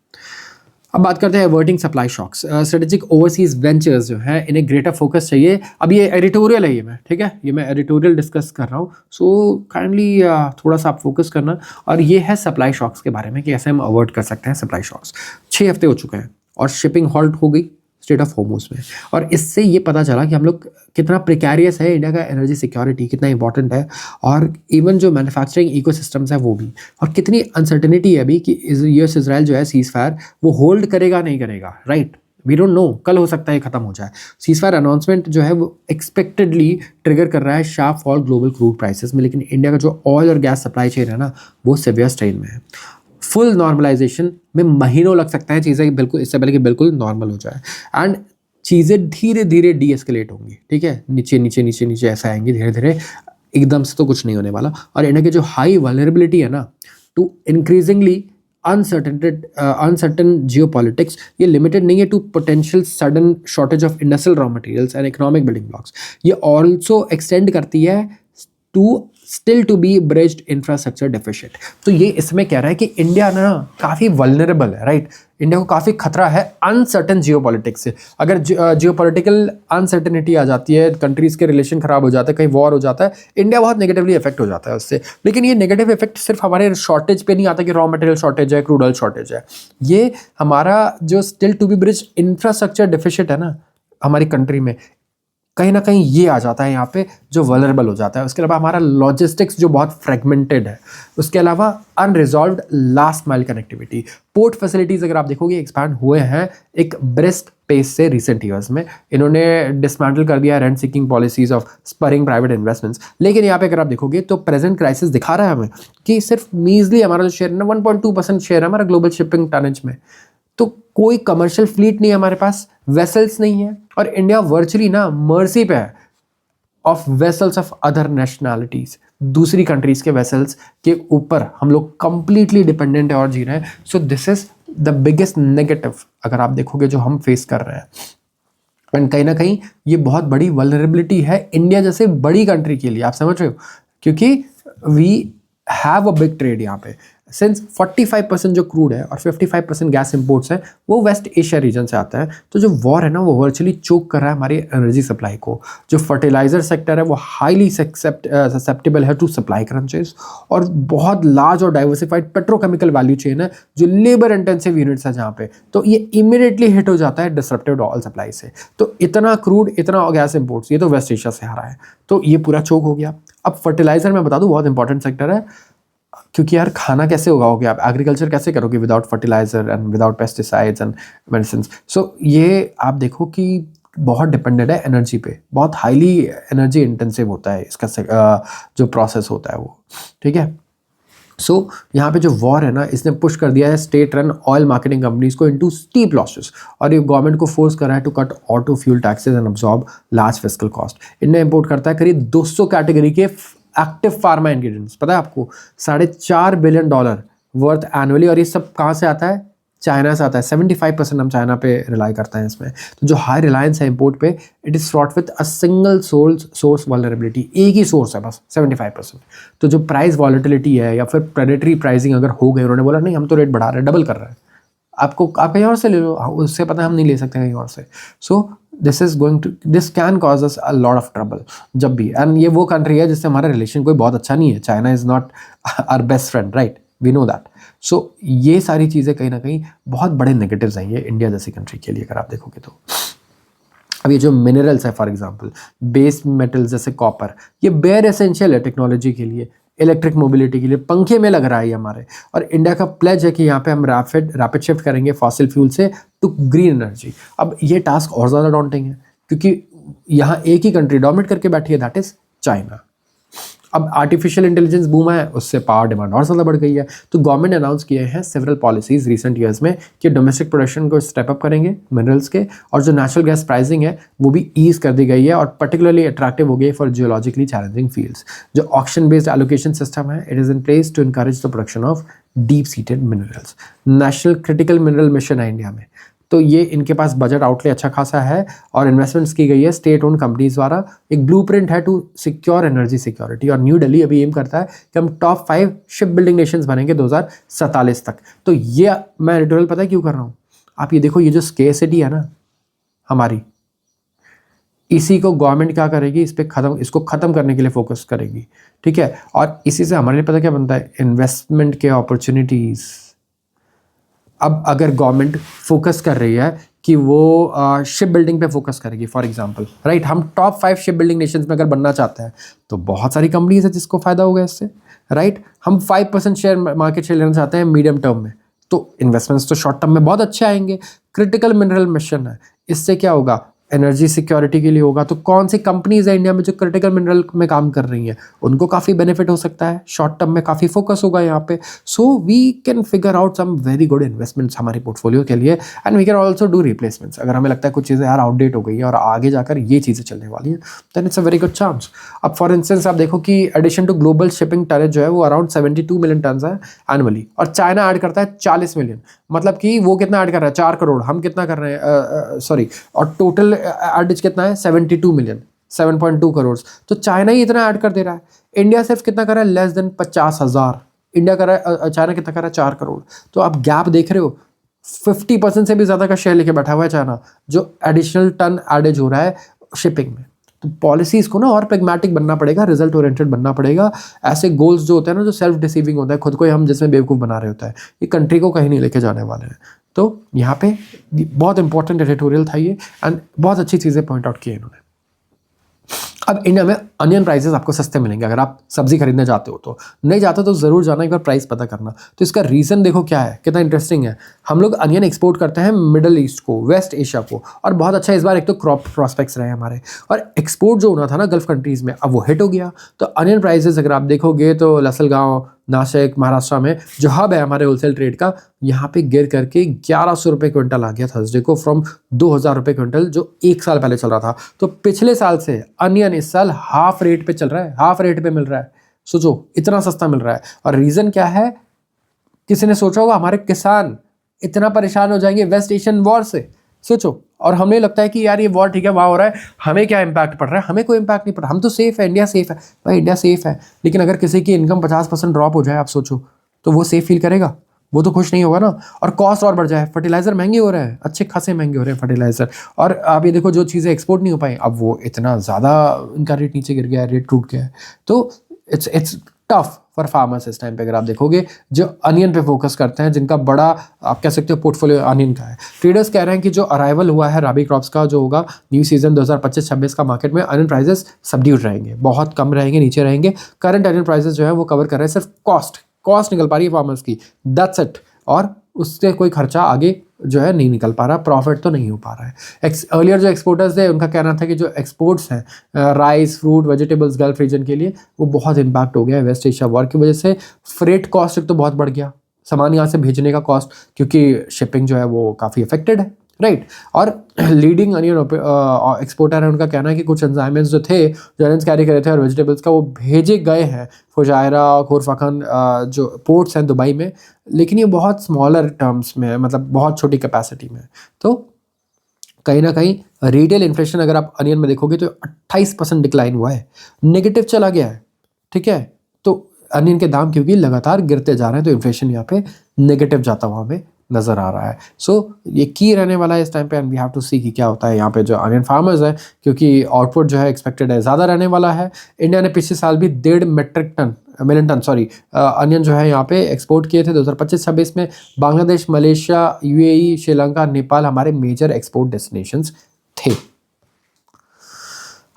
A: अब बात करते हैं averting supply shocks. Strategic overseas ventures जो है इन्हें ग्रेटर फोकस चाहिए। अब ये एडिटोरियल है, ये मैं, ठीक है, ये मैं एडिटोरियल डिस्कस कर रहा हूँ, सो काइंडली थोड़ा सा आप फोकस करना। और ये है सप्लाई शॉक्स के बारे में कि कैसे हम अवॉइड कर सकते हैं सप्लाई शॉक्स। 6 हफ्ते हो चुके हैं और शिपिंग हॉल्ट हो गई स्टेट ऑफ होर्मुज में, और इससे ये पता चला कि हम लोग कितना प्रिकैरियस है, इंडिया का एनर्जी सिक्योरिटी कितना इंपॉर्टेंट है, और इवन जो मैन्युफैक्चरिंग इकोसिस्टम्स है वो भी, और कितनी अनसर्टेनिटी है अभी कि US इजराइल जो है सीज फायर वो होल्ड करेगा नहीं करेगा, राइट, वी डोंट नो, कल हो सकता है खत्म हो जाए। सीज फायर अनाउंसमेंट जो है वो एक्सपेक्टेडली ट्रिगर कर रहा है sharp fall global crude prices में, लेकिन इंडिया का जो ऑयल और गैस सप्लाई चेन है ना वो सीवियर स्ट्रेन में है। फुल नॉर्मलाइजेशन में महीनों लग सकता है चीज़ें बिल्कुल, इससे पहले कि बिल्कुल नॉर्मल हो जाए। एंड चीज़ें धीरे धीरे डी एस्केलेट होंगी, ठीक है, नीचे नीचे नीचे नीचे ऐसा आएंगे धीरे धीरे, एकदम से तो कुछ नहीं होने वाला। और इंडिया की जो हाई वल्नरेबिलिटी है ना टू इंक्रीजिंगली अनसर्टन जियोपॉलिटिक्स, ये लिमिटेड नहीं है to potential sudden shortage of industrial raw materials and economic building blocks, ये ऑल्सो एक्सटेंड करती है to still to be bridged infrastructure deficient. तो ये इसमें कह रहा है कि इंडिया ना काफ़ी वल्नरेबल है, राइट, इंडिया को काफ़ी खतरा है अनसर्टन जियोपॉलिटिक्स से। अगर जियोपॉलिटिकल अनसर्टनिटी आ जाती है, कंट्रीज़ के रिलेशन खराब हो जाते हैं, कहीं वॉर हो जाता है, इंडिया बहुत नेगेटिवली इफेक्ट हो जाता है उससे। लेकिन ये नेगेटिव इफेक्ट सिर्फ हमारे शॉर्टेज पे नहीं आता कि रॉ मटेरियल शॉर्टेज है, क्रूड ऑयल शॉर्टेज है, ये हमारा जो still to be bridge infrastructure deficient है ना हमारी कंट्री में, कहीं ना कहीं ये आ जाता है यहाँ पे जो वल्नरेबल हो जाता है। उसके अलावा हमारा लॉजिस्टिक्स जो बहुत फ्रेगमेंटेड है, उसके अलावा unresolved last mile connectivity, port facilities अगर आप देखोगे एक्सपैंड हुए हैं एक ब्रिस्क पेस से रिसेंट ईयर्स में। इन्होंने डिसमेंटल कर दिया rent seeking policies of spurring private investments. लेकिन यहाँ पे अगर आप देखोगे तो प्रेजेंट क्राइसिस दिखा रहा है हमें कि सिर्फ मीजली हमारा जो शेयर है ना 1.2% शेयर है हमारा ग्लोबल शिपिंग टनेज में, तो कोई कमर्शियल फ्लीट नहीं है हमारे पास, वेसल्स नहीं है, और इंडिया वर्चुअली ना मर्सी पे है of vessels of other nationalities, दूसरी कंट्रीज के वेसल्स के ऊपर हम लोग कंप्लीटली डिपेंडेंट है और जी रहे हैं। So this is the biggest negative अगर आप देखोगे जो हम फेस कर रहे हैं, एंड कहीं ना कहीं ये बहुत बड़ी वल्नरेबिलिटी है इंडिया जैसे बड़ी कंट्री के लिए, आप समझ रहे हो, क्योंकि we have a big trade यहाँ पे। सिंस 45% जो क्रूड है और 55% गैस इंपोर्ट्स है वो वेस्ट एशिया रीजन से आता है, तो जो वॉर है ना वो वर्चुअली चोक कर रहा है हमारी एनर्जी सप्लाई को। जो फर्टिलाइजर सेक्टर है वो हाईली ससेप्टेबल है टू सप्लाई क्रंचेस, और बहुत लार्ज और डाइवर्सिफाइड पेट्रोकेमिकल वैल्यू चेन है जो लेबर इंटेंसिव यूनिट्स है जहाँ पे, तो ये इमीडिएटली हिट हो जाता है डिसरप्टेड ऑयल सप्लाई से। तो इतना क्रूड इतना गैस इंपोर्ट्स ये तो वेस्ट एशिया से आ रहा है, तो ये पूरा चोक हो गया। अब फर्टिलाइजर मैं बता दूं बहुत इंपॉर्टेंट सेक्टर है, क्योंकि यार खाना कैसे उगाओगे आप, एग्रीकल्चर कैसे करोगे without fertiliser and without pesticides and medicine. So ये आप देखो कि बहुत डिपेंडेंट है एनर्जी पे, बहुत हाईली एनर्जी इंटेंसिव होता है इसका जो प्रोसेस होता है वो, ठीक है। सो यहाँ पे जो वॉर है ना इसने पुश कर दिया है state run oil marketing companies को इनटू स्टीप लॉसेस, और ये गवर्नमेंट को फोर्स कर रहा है to cut auto fuel taxes and absorb large fiscal cost. India import करता है करीब 200 कैटेगरी के एक्टिव फार्मा इंग्रेडिएंट्स, पता है आपको, $4.5 बिलियन वर्थ एनुअली, और ये सब कहाँ से आता है, चाइना से आता है। 75% हम चाइना पे रिलाई करते हैं इसमें। तो जो हाई रिलायंस है इंपोर्ट पे, it is fraught with a single source vulnerability, एक ही सोर्स है बस 75%। तो जो प्राइस वॉलेटिलिटी है या फिर प्रेडेटरी प्राइसिंग अगर हो गई, उन्होंने बोला नहीं हम तो रेट बढ़ा रहे हैं, डबल कर रहे हैं, आपको आप कहीं और से ले लो, उससे पता है हम नहीं ले सकते कहीं और से। So this can cause us a lot of trouble जब भी, एंड ये वो कंट्री है जिससे हमारा रिलेशन कोई बहुत अच्छा नहीं है, China is not our best friend, right, we know that. So ये सारी चीज़ें कहीं ना कहीं बहुत बड़े नेगेटिव्स हैं ये इंडिया जैसी कंट्री के लिए अगर आप देखोगे तो। अब ये जो मिनरल्स है फॉर एग्जांपल बेस मेटल्स जैसे कॉपर, ये बेयर एसेंशियल है टेक्नोलॉजी के लिए, इलेक्ट्रिक मोबिलिटी के लिए, पंखे में लग रहा है ये हमारे, और इंडिया का प्लेज है कि यहाँ पे हम रैपिड शिफ्ट करेंगे फॉसिल फ्यूल से टू ग्रीन एनर्जी। अब ये टास्क और ज़्यादा डॉन्टिंग है क्योंकि यहाँ एक ही कंट्री डोमिनेट करके बैठी है, दैट इज़ चाइना। अब आर्टिफिशियल इंटेलिजेंस बूम है, उससे पावर डिमांड और ज़्यादा बढ़ गई है। तो गवर्नमेंट ने अनाउंस किए हैं सेवरल पॉलिसीज रिसेंट ईयर्स में कि डोमेस्टिक प्रोडक्शन को स्टेप अप करेंगे मिनरल्स के, और जो नेचुरल गैस प्राइसिंग है वो भी ईज कर दी गई है और पर्टिकुलरली अट्रैक्टिव हो गई फॉर जियोलॉजिकली चैलेंजिंग फील्ड्स। जो ऑक्शन बेस्ड एलोकेशन सिस्टम है, it is in place to encourage the production of deep seated minerals. National critical mineral mission है इंडिया में, तो ये इनके पास बजट आउटले अच्छा खासा है और इन्वेस्टमेंट्स की गई है स्टेट ओन कंपनीज द्वारा। एक ब्लूप्रिंट है टू सिक्योर एनर्जी सिक्योरिटी, और न्यू दिल्ली अभी एम करता है कि हम टॉप 5 शिप बिल्डिंग नेशंस बनेंगे 2047 तक। तो ये मैं एडिटोरियल पता है क्यों कर रहा हूँ, आप ये देखो, ये जो स्केर्सिटी है ना हमारी, इसी को गवर्नमेंट क्या करेगी, इसको ख़त्म करने के लिए फोकस करेगी, ठीक है। और इसी से हमारे लिए पता क्या बनता है, इन्वेस्टमेंट के अपॉर्चुनिटीज़। अब अगर गवर्नमेंट फोकस कर रही है कि वो शिप बिल्डिंग पे फोकस करेगी फॉर एग्जांपल, राइट, हम टॉप 5 शिप बिल्डिंग नेशंस में अगर बनना चाहते हैं तो बहुत सारी कंपनीज है जिसको फ़ायदा होगा इससे, राइट। हम 5% शेयर मार्केट शेयर लेना चाहते हैं मीडियम टर्म में, तो इन्वेस्टमेंट्स तो शॉर्ट टर्म में बहुत अच्छे आएंगे। क्रिटिकल मिनरल मिशन है, इससे क्या होगा, एनर्जी सिक्योरिटी के लिए होगा, तो कौन सी कंपनीज है इंडिया में जो क्रिटिकल मिनरल में काम कर रही हैं, उनको काफ़ी बेनिफिट हो सकता है, शॉर्ट टर्म में काफ़ी फोकस होगा यहाँ पे। So we can figure out some very good investments हमारे पोर्टफोलियो के लिए, and we can also do replacements. अगर हमें लगता है कुछ चीज़ें यार आउटडेट हो गई है और आगे जाकर ये चीज़ें चलने वाली हैं, then it's a very good chance. अब फॉर इंस्टेंस आप देखो कि addition to global shipping tonnage जो है वो अराउंड 72 मिलियन टन है एनुअली, और चाइना ऐड करता है 40 मिलियन। मतलब कि वो कितना ऐड कर रहा है, 4 करोड़, हम कितना कर रहे हैं, सॉरी, और टोटल एडिज कितना है, 72 मिलियन, 7.2 करोड़। तो चाइना ही इतना ऐड कर दे रहा है, इंडिया सिर्फ कितना कर रहा है, लेस देन 50,000। इंडिया कर रहा है, चाइना कितना कर रहा है, 4 करोड़। तो आप गैप देख रहे हो, 50% से भी ज़्यादा का शेयर लेके बैठा हुआ है चाइना, जो एडिशनल टन एडेज हो रहा है शिपिंग में। तो पॉलिसीज़ को ना और प्रेगमेटिक बनना पड़ेगा, रिजल्ट ओरिएंटेड बनना पड़ेगा। ऐसे गोल्स जो होते हैं ना, जो सेल्फ डिसीविंग होता है, खुद को ही हम जिसमें बेवकूफ़ बना रहे होता है, ये कंट्री को कहीं नहीं लेके जाने वाले हैं। तो यहाँ पे बहुत इंपॉर्टेंट एडिटोरियल था ये, एंड बहुत अच्छी चीज़ें पॉइंट आउट की इन्होंने। अब इंडिया में अनियन प्राइसेस आपको सस्ते मिलेंगे अगर आप सब्जी खरीदने जाते हो, तो नहीं जाते तो ज़रूर जाना, एक बार प्राइस पता करना। तो इसका रीज़न देखो क्या है, कितना इंटरेस्टिंग है। हम लोग अनियन एक्सपोर्ट करते हैं मिडल ईस्ट को, वेस्ट एशिया को, और बहुत अच्छा इस बार एक तो क्रॉप प्रॉस्पेक्ट्स रहे हमारे, और एक्सपोर्ट जो होना था ना गल्फ कंट्रीज़ में, अब वो हिट हो गया। तो अनियन प्राइसेस अगर आप देखोगे तो लसलगांव, नासिक, महाराष्ट्र में जो हब है हमारे होलसेल ट्रेड का, यहाँ पे गिर करके 1100 रुपये क्विंटल आ गया थर्सडे को, फ्रॉम 2000 रुपये क्विंटल जो एक साल पहले चल रहा था। तो पिछले साल से अनियन इस साल हाफ रेट पे चल रहा है, हाफ रेट पे मिल रहा है। सोचो इतना सस्ता मिल रहा है, और रीज़न क्या है, किसी ने सोचा होगा हमारे किसान इतना परेशान हो जाएंगे वेस्ट एशियन वॉर से, सोचो। और हमें लगता है कि यार ये वॉर ठीक है, वहाँ हो रहा है, हमें क्या इम्पैक्ट पड़ रहा है, हमें कोई इम्पैक्ट नहीं पड़ रहा, हम तो सेफ है, इंडिया सेफ है। भाई इंडिया सेफ है, लेकिन अगर किसी की इनकम 50% ड्रॉप हो जाए, आप सोचो, तो वो सेफ फील करेगा, वो तो खुश नहीं होगा ना। और कॉस्ट और बढ़ जाए, फर्टिलाइजर महंगे हो रहे हैं, अच्छे खासे महंगे हो रहे हैं फर्टिलाइजर। और आप ये देखो जो चीज़ें एक्सपोर्ट नहीं हो पाई, अब वो इतना ज़्यादा इनका रेट नीचे गिर गया है, रेट टूट गया है। तो इट्स टफ फॉर फार्मर्स इस टाइम पे। अगर आप देखोगे जो अनियन पे फोकस करते हैं, जिनका बड़ा आप कह सकते हो पोर्टफोलियो अनियन का है, ट्रेडर्स कह रहे हैं कि जो अराइवल हुआ है राबी क्रॉप्स का, जो होगा न्यू सीजन 2025-26 का, मार्केट में अनियन प्राइसेस सबड्यूड रहेंगे, बहुत कम रहेंगे, नीचे रहेंगे। करंट अनियन प्राइसेस जो है वो कवर कर रहे हैं सिर्फ कॉस्ट निकल पा रही है फार्मर्स की, दैट्स इट। और उससे कोई खर्चा आगे जो है नहीं निकल पा रहा, प्रॉफिट तो नहीं हो पा रहा है। अर्लियर जो एक्सपोर्टर्स थे उनका कहना था कि जो एक्सपोर्ट्स हैं rice, fruit, vegetables Gulf region के लिए, वो बहुत इम्पैक्ट हो गया है वेस्ट एशिया वॉर की वजह से। फ्रेट कॉस्ट एक तो बहुत बढ़ गया, सामान यहाँ से भेजने का कॉस्ट, क्योंकि शिपिंग जो है वो काफ़ी अफेक्टेड है, राइट। और लीडिंग अनियन एक्सपोर्टर है, उनका कहना है कि कुछ एंजाइम्स जो थे, जो अनियंस कैरी कर रहे थे और वेजिटेबल्स का, वो भेजे गए हैं फुजायरा, खोरफाखन जो पोर्ट्स हैं दुबई में, लेकिन ये बहुत स्मॉलर टर्म्स में है, मतलब बहुत छोटी कैपेसिटी में। तो कहीं ना कहीं रिटेल इन्फ्लेशन अगर आप अनियन में देखोगे तो 28% डिक्लाइन हुआ है, नेगेटिव चला गया है, ठीक है। तो अनियन के दाम क्योंकि लगातार गिरते जा रहे हैं, तो इन्फ्लेशन यहाँ पे नेगेटिव जाता हुआ हमें नज़र आ रहा है। सो ये की रहने वाला है इस टाइम पे, एंड वी हैव टू सी कि क्या होता है यहाँ पे जो अनियन फार्मर्स है, क्योंकि आउटपुट जो है एक्सपेक्टेड है ज़्यादा रहने वाला है। इंडिया ने पिछले साल भी 1.5 मिलियन टन अनियन जो है यहाँ पे एक्सपोर्ट किए थे 2025-26 में। बांग्लादेश, मलेशिया, यूएई, श्रीलंका, नेपाल हमारे मेजर एक्सपोर्ट डेस्टिनेशंस थे।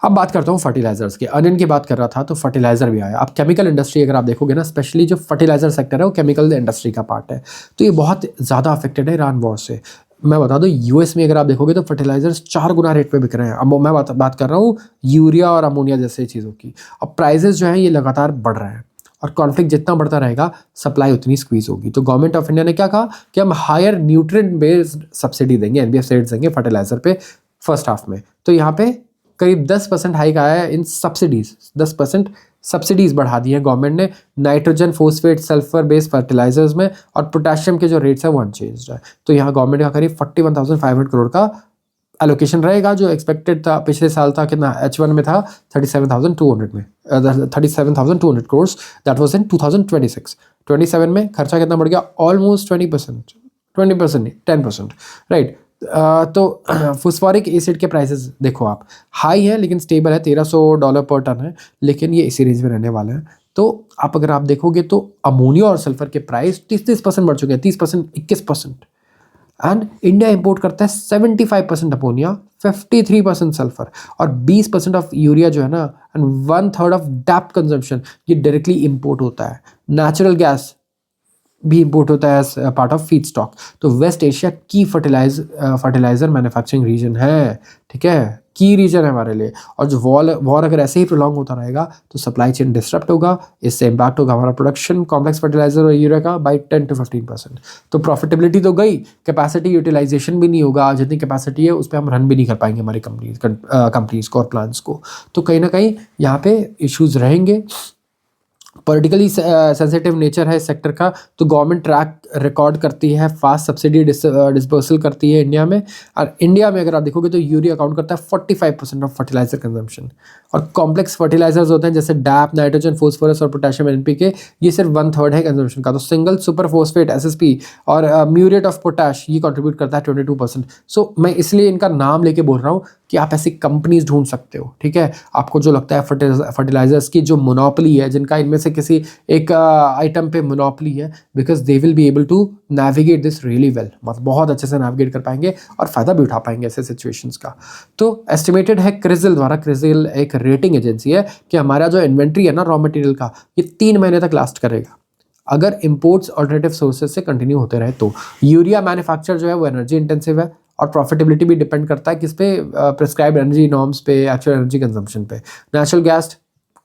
A: अब बात करता हूँ फर्टिलाइजर्स की। अनियन की बात कर रहा था तो फर्टिलाइजर भी आया। अब केमिकल इंडस्ट्री अगर आप देखोगे ना, स्पेशली जो फर्टिलाइजर सेक्टर है वो केमिकल इंडस्ट्री का पार्ट है, तो ये बहुत ज़्यादा अफेक्टेड है ईरान वॉर से। मैं बता दूँ यूएस में अगर आप देखोगे तो फर्टिलाइजर्स 4 गुना रेट पे बिक रहे हैं। अब मैं बात कर रहा हूँ यूरिया और अमोनिया जैसे चीज़ों की। अब प्राइजेस जो है ये लगातार बढ़ रहे हैं, और कॉन्फ्लिक्ट जितना बढ़ता रहेगा सप्लाई उतनी स्क्वीज होगी। तो गवर्नमेंट ऑफ इंडिया ने क्या कहा कि हम हायर न्यूट्रिएंट बेस्ड सब्सिडी देंगे, एनबीएफ रेट्स देंगे फर्टिलाइजर पे फर्स्ट हाफ में। तो यहाँ पे करीब 10% हाइक आया है इन सब्सिडीज़, 10% सब्सिडीज़ बढ़ा दी है गवर्नमेंट ने nitrogen, phosphate, sulphur based fertilisers में, और पोटेशियम के जो रेट्स है वो अनचेंज्ड है। तो यहाँ गवर्नमेंट का करीब 41,500 करोड़ का एलोकेशन रहेगा, जो एक्सपेक्टेड था पिछले साल था कितना, H1 में था 37,200 में, 37,200 करोड़, दैट वाज इन 2026। में खर्चा कितना बढ़ गया, ऑलमोस्ट 20%, 20% नहीं 10%, राइट। तो फॉस्फोरिक एसिड के प्राइसेस देखो आप, हाई है लेकिन स्टेबल है, $1300 पर टन है, लेकिन ये इसी रेंज में रहने वाले हैं। तो अगर आप देखोगे तो अमोनिया और सल्फर के प्राइस 30% बढ़ चुके हैं, 30%, 21%। एंड इंडिया इंपोर्ट करता है 75% अमोनिया, 53% सल्फर, और 20% ऑफ यूरिया जो है ना, एंड 1/3 ऑफ डैप कंजम्पशन ये डायरेक्टली इंपोर्ट होता है। नेचुरल गैस भी इम्पोर्ट होता है as part of feedstock. तो वेस्ट एशिया की फर्टिलाइजर मैन्युफैक्चरिंग रीजन है, ठीक है, की रीजन है हमारे लिए। और जो वॉर अगर ऐसे ही प्रोलॉन्ग होता रहेगा तो सप्लाई चेन डिस्टर्ब होगा, इससे इम्पैक्ट होगा हमारा प्रोडक्शन कॉम्प्लेक्स फर्टिलाइजर और यूरिया का बाई 10 to 15%। तो प्रॉफिटेबिलिटी तो गई, कैपेसिटी यूटिलाइजेशन भी नहीं होगा, जितनी कैपेसिटी है उस पर हम रन भी नहीं कर पाएंगे हमारी कंपनीज को और प्लांट्स को। तो कहीं ना कहीं यहाँ पे इश्यूज रहेंगे। पॉलिटिकली सेंसिटिव नेचर है इस सेक्टर का, तो गवर्नमेंट ट्रैक रिकॉर्ड करती है, फास्ट सब्सिडी डिस्पर्सल करती है इंडिया में। और इंडिया में अगर आप देखोगे तो यूरिया अकाउंट करता है 45% ऑफ फर्टिलाइजर कंजम्पशन। और कॉम्प्लेक्स फर्टिलाइजर्स होते हैं जैसे डैप, नाइट्रोजन, फोस्फोरस और पोटेशियम, एनपीके, ये सिर्फ 1/3 है कंजम्पशन का। तो सिंगल सुपर फोस्फेट, एसएसपी और म्यूरेट ऑफ पोटैश ये कंट्रीब्यूट करता है 22%। सो मैं इसलिए इनका नाम लेके बोल रहा हूँ कि आप ऐसी कंपनीज ढूंढ सकते हो, ठीक है, आपको जो लगता है फर्टिलाइजर्स की जो मोनोपोली है, जिनका इनमें से किसी एक आइटम पे मोनोपोली है, because they will be able to navigate this really well, मतलब बहुत अच्छे से नेविगेट कर पाएंगे और फायदा भी उठा पाएंगे ऐसे सिचुएशंस का। तो एस्टिमेटेड है क्रिजिल द्वारा, क्रिजिल एक रेटिंग एजेंसी है, कि हमारा जो इन्वेंट्री है ना रॉ मटेरियल का, ये 3 महीने तक लास्ट करेगा अगर इंपोर्ट्स ऑल्टरनेटिव सोर्सेज से कंटिन्यू होते रहे तो। यूरिया मैन्युफैक्चर जो है वो एनर्जी इंटेंसिव है और प्रॉफिटेबिलिटी भी डिपेंड करता है किस पे, प्रिस्क्राइब्ड एनर्जी नॉर्म्स पे, एक्चुअल एनर्जी कंजम्पशन पे। नेचुरल गैस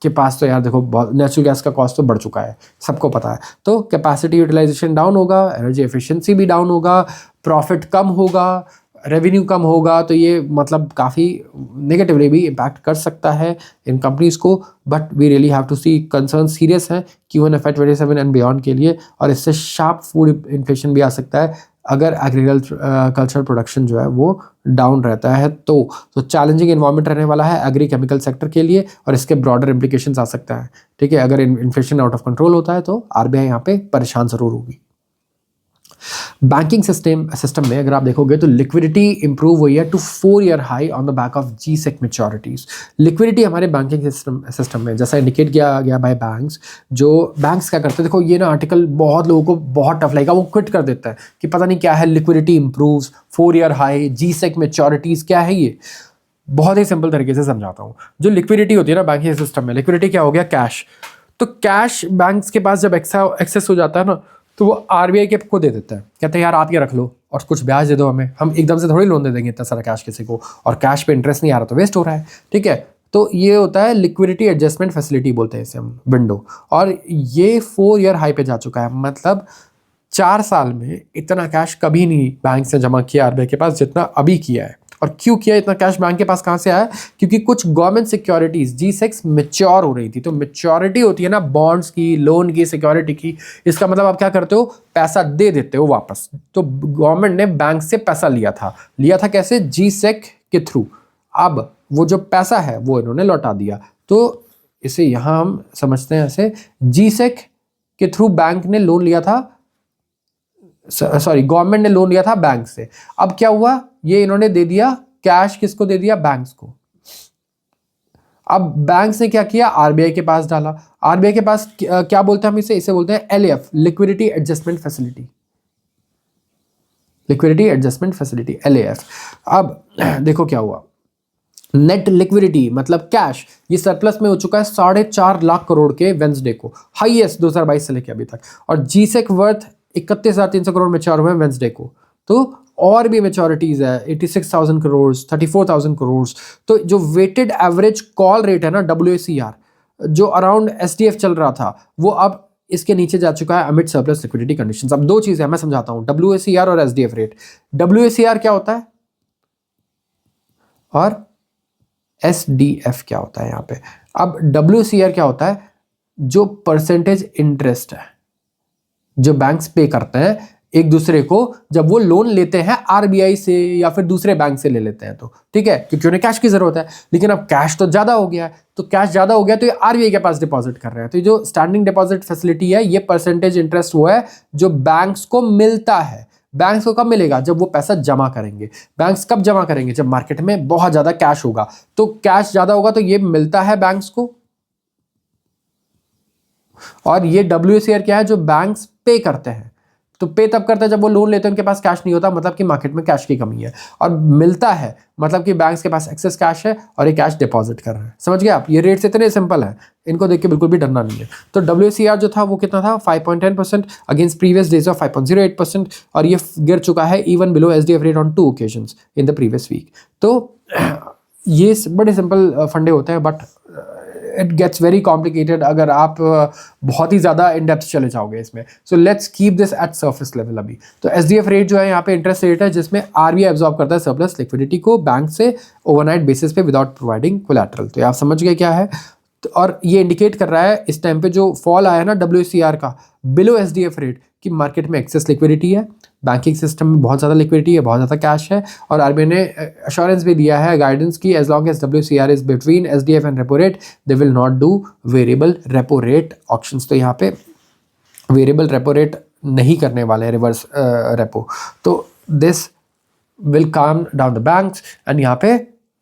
A: के पास तो यार देखो बहुत, नेचुरल गैस का कॉस्ट तो बढ़ चुका है, सबको पता है। तो कैपेसिटी यूटिलाइजेशन डाउन होगा, एनर्जी एफिशिएंसी भी डाउन होगा, प्रॉफिट कम होगा, रेवेन्यू कम होगा, तो ये मतलब काफ़ी नेगेटिवली भी इम्पैक्ट कर सकता है इन कंपनीज को। But we really have to see, concern serious है Q1 FY27 एंड बियॉन्ड के लिए, और इससे शार्प फूड इन्फ्लेशन भी आ सकता है अगर एग्रीकल्चर प्रोडक्शन जो है वो डाउन रहता है। तो चैलेंजिंग इन्वायरमेंट रहने वाला है एग्री केमिकल सेक्टर के लिए, और इसके ब्रॉडर इम्प्लीकेशंस आ सकता है, ठीक है। अगर इन्फ्लेशन आउट ऑफ कंट्रोल होता है तो आरबीआई यहाँ पे परेशान जरूर होगी। बैंकिंग सिस्टम में अगर आप देखोगे तो लिक्विडिटी इंप्रूव हुई है to 4-year high on the back of G Sec maturities. Liquidity हमारे बैंकिंग सिस्टम में जैसा इंडिकेट किया गया बाय बैंक्स, जो बैंक्स क्या करते हैं, देखो ये ना आर्टिकल बहुत लोगों को बहुत टफ लगेगा, वो क्विट कर देता है कि पता नहीं क्या है, liquidity improve, 4-year high, G-sec मैच्योरिटीज, क्या है ये। बहुत ही सिंपल तरीके से समझाता हूँ। जो लिक्विडिटी होती है ना बैंकिंग सिस्टम में, लिक्विडिटी क्या हो गया, कैश। तो कैश बैंक्स के पास जब एक्सेस हो जाता है ना, तो वो आरबीआई के को दे देता है, कहते हैं यार आप ये रख लो और कुछ ब्याज दे दो हमें, हम एकदम से थोड़ी लोन दे देंगे इतना सारा कैश किसी को, और कैश पे इंटरेस्ट नहीं आ रहा तो वेस्ट हो रहा है, ठीक है। तो ये होता है लिक्विडिटी एडजस्टमेंट फैसिलिटी बोलते हैं इसे हम, विंडो। और ये 4-year हाई पे जा चुका है, मतलब 4 साल में इतना कैश कभी नहीं बैंक से जमा किया आरबीआई के पास जितना अभी किया है। और क्यों किया इतना कैश बैंक के पास, कहाँ से आया, क्योंकि कुछ गवर्नमेंट सिक्योरिटीज G6 मैच्योर हो रही थी। तो मैच्योरिटी होती है ना बॉन्ड्स की, लोन की, सिक्योरिटी की, इसका मतलब आप क्या करते हो, पैसा दे देते हो वापस। तो गवर्नमेंट ने बैंक से पैसा लिया था कैसे, G6 के थ्रू। अब वो जो पैसा है वो इन्होंने लौटा दिया। तो इसे यहां हम समझते हैं ऐसे, G6 के थ्रू बैंक ने लोन लिया था, सॉरी गवर्नमेंट ने लोन लिया था बैंक से। अब क्या हुआ, ये इन्होंने दे दिया कैश, किसको दे दिया, बैंक्स को। अब बैंक्स ने क्या किया, आरबीआई के पास डाला। आरबीआई के पास क्या बोलते हैं हम इसे बोलते हैं LF, liquidity adjustment facility, liquidity adjustment facility, LF. अब देखो क्या हुआ, नेट लिक्विडिटी मतलब कैश, ये सरप्लस में हो चुका है 4.5 लाख करोड़ के वेंसडे को, हाईएस्ट 2022 से लेकर अभी तक। और जीसेक वर्थ 31,300 करोड़ मैच्योर हुए वेंसडे को। तो और भी मैच्योरिटीज है 86,000 करोड़, 34,000 करोड़। तो जो वेटेड एवरेज कॉल रेट है ना WACR, जो अराउंड SDF चल रहा था, वो अब इसके नीचे जा चुका है अमिड सरप्लस लिक्विडिटी कंडीशंस। अब दो चीजें मैं समझाता हूं, WACR और SDF रेट। WACR क्या होता है और SDF क्या होता है यहाँ पे। अब WACR क्या होता है, जो परसेंटेज इंटरेस्ट है जो बैंक्स पे करते हैं एक दूसरे को जब वो लोन लेते हैं आरबीआई से या फिर दूसरे बैंक से ले लेते हैं, तो ठीक है, क्योंकि उन्हें कैश की जरूरत है। लेकिन अब कैश तो ज्यादा हो गया है, तो कैश ज्यादा हो गया तो ये आरबीआई के पास डिपॉजिट कर रहे हैं। तो ये जो स्टैंडिंग डिपॉजिट फैसिलिटी है, ये परसेंटेज इंटरेस्ट वो है जो बैंक्स को मिलता है। बैंक्स को कब मिलेगा, जब वो पैसा जमा करेंगे। बैंक्स कब जमा करेंगे, जब मार्केट में बहुत ज्यादा कैश होगा। तो कैश ज्यादा होगा तो ये मिलता है बैंक्स को। और ये WACR क्या है, जो बैंक्स पे करते हैं। तो पे तब करता है जब वो लोन लेते हैं उनके पास कैश नहीं होता, मतलब कि मार्केट में कैश की कमी है, और मिलता है मतलब कि बैंक्स के पास एक्सेस कैश है और ये कैश डिपॉजिट कर रहे हैं। समझ गए आप? ये रेट्स इतने सिंपल है, इनको देख के बिल्कुल भी डरना नहीं है। तो WCR जो था वो कितना था 5.10% अगेंस्ट प्रीवियस डेज ऑफ 5.08%, और ये गिर चुका है even below SDF rate on 2 occasions in the previous week. तो ये बड़े सिंपल फंडे होते हैं, but it gets very complicated अगर आप बहुत ही ज़्यादा इन डेप्थ चले जाओगे इसमें। So let's keep this eight surface level अभी। तो SDF रेट जो है यहाँ पे इंटरेस्ट रेट है जिसमें RBI एब्जॉर्ब करता है सरप्लस लिक्विडिटी को बैंक से ओवरनाइट बेसिस पे विदाउट प्रोवाइडिंग कोलैटरल। तो आप समझ गए क्या है। तो और ये इंडिकेट कर रहा है इस टाइम पे जो फॉल आया ना WCR का बिलो SDF रेट कि मार्केट में एक्सेस लिक्विडिटी है, बैंकिंग सिस्टम में बहुत ज़्यादा लिक्विडिटी है, बहुत ज़्यादा कैश है, और RBI ने अश्योरेंस भी दिया है, गाइडेंस की, as long as WCR is between SDF and repo rate they will not do variable repo rate options. तो यहाँ पे वेरिएबल रेपो रेट नहीं करने वाले हैं, रिवर्स रेपो। तो this will calm down the banks, and यहाँ पे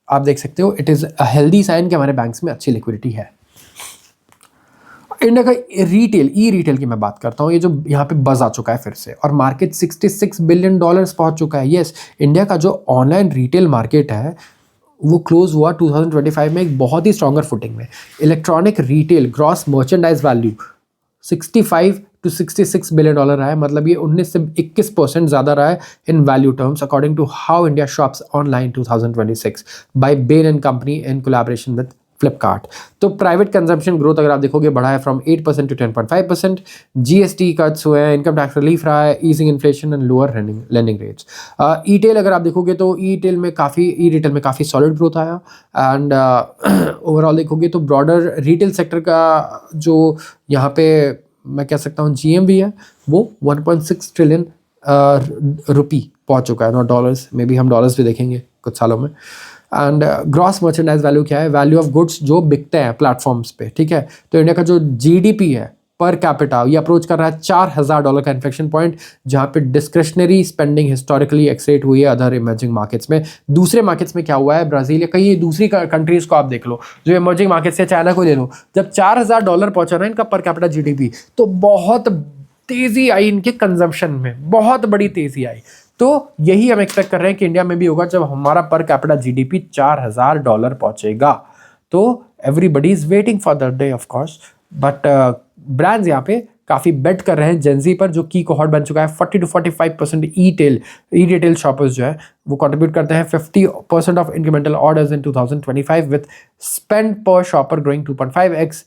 A: आप देख सकते हो it is a healthy sign कि हमारे बैंक्स में अच्छी लिक्विडिटी है। इंडिया का रिटेल की मैं बात करता हूँ, ये जो यहाँ पे बज़ आ चुका है फिर से, और मार्केट $66 बिलियन पहुँच चुका है। यस, इंडिया का जो ऑनलाइन रिटेल मार्केट है वो क्लोज हुआ 2025 में एक बहुत ही स्ट्रॉन्गर फुटिंग में। Electronic retail gross merchandise value 65 to 66 billion dollar रहा है, मतलब ये 19 से 21% ज़्यादा रहा है in value terms according to how India shops online 2026 by Bain and Company in collaboration with Flipkart. तो प्राइवेट कंजम्पशन ग्रोथ अगर आप देखोगे बढ़ा है फ्रॉम 8% to 10.5%। GST कट्स हुए हैं, इनकम टैक्स रिलीफ रहा है, easing inflation and lower lending rates. E-tail अगर आप देखोगे तो ई-रिटेल में काफ़ी सॉलिड ग्रोथ आया, एंड ओवरऑल देखोगे तो ब्रॉडर रिटेल सेक्टर का जो यहाँ पे मैं कह सकता हूँ GMV है वो 1.6 ट्रिलियन रुपी पहुँच चुका है, नॉट डॉलर्स, मे बी हम डॉलर्स भी देखेंगे कुछ सालों में। एंड ग्रॉस मर्चेंडाइज वैल्यू क्या है? वैल्यू ऑफ गुड्स जो बिकते हैं प्लेटफॉर्म्स पे, ठीक है। तो इंडिया का जो GDP है पर कैपिटा ये अप्रोच कर रहा है $4,000 का इन्फ्लेक्शन पॉइंट, जहाँ पे डिस्क्रिशनरी स्पेंडिंग हिस्टोरिकली एक्सेलेरेट हुई है अदर इमर्जिंग मार्केट्स में। दूसरे मार्केट्स में क्या हुआ है, ब्राज़ील या कई दूसरी कंट्रीज को आप देख लो जो इमर्जिंग मार्केट्स है, चाइना को ले लो, जब $4,000 पहुंचा ना इनका पर कैपिटा GDP, तो बहुत तेज़ी आई इनके कंजम्पशन में, बहुत बड़ी तेज़ी आई। तो यही हम एक्सपेक्ट कर रहे हैं कि इंडिया में भी होगा जब हमारा पर कैपिटा GDP $4,000 पहुंचेगा। तो everybody is waiting for that day of course, but brands यहाँ पे काफ़ी बेट कर रहे हैं जेंजी पर, जो की कोहॉर्ट बन चुका है। 40 to 45% ई रिटेल शॉपर्स जो है वो कंट्रीब्यूट करते हैं 50% of incremental orders in 2025 with spend per shopper growing 2.5x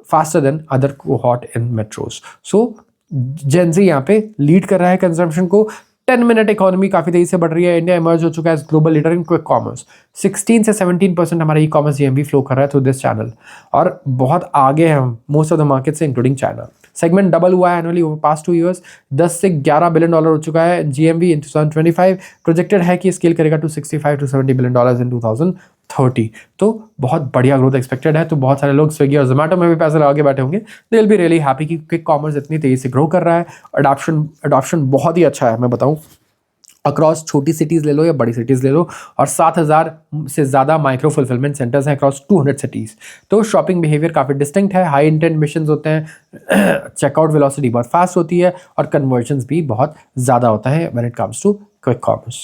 A: faster than other cohort in metros. So Gen Z यहाँ पे लीड कर रहा है कंजम्पशन को। 10 मिनट इकोनॉमी काफ़ी तेज़ी से बढ़ रही है। इंडिया इमर्ज हो चुका है global leader in quick commerce. 16 से 17% हमारा ई कॉमर्स GMV फ्लो कर रहा है थ्रू दिस चैनल, और बहुत आगे हैं हम मोस्ट ऑफ द मार्केट से इंक्लूडिंग चाइना। सेगमेंट डबल हुआ है एनुअली ओवर पास्ट 2 ईयर्स। 10 से 11 बिलियन डॉलर हो चुका है GMV इन 2025। प्रोजेक्टेड है कि स्केल करेगा to 65 to 70 billion dollar in 2030। तो बहुत बढ़िया ग्रोथ एक्सपेक्टेड है। तो बहुत सारे लोग स्विगी और जोमेटो में भी पैसे लगा के बैठे होंगे। दे विल बी रियली हैप्पी कि क्विक कॉमर्स इतनी तेज़ी से ग्रो कर रहा है। अडॉप्शन बहुत ही अच्छा है, मैं बताऊँ अक्रॉस छोटी सिटीज़ ले लो या बड़ी सिटीज़ ले लो, और 7,000 से ज़्यादा माइक्रो फुलफिलमेंट सेंटर्स हैं अक्रॉस 200 सिटीज़। तो शॉपिंग बिहेवियर काफ़ी डिस्टिंक्ट है, हाई इंटेंट मिशंस होते हैं, चेकआउट वेलोसिटी बहुत फास्ट होती है, और कन्वर्जन्स भी बहुत ज़्यादा होता है when it comes to quick commerce.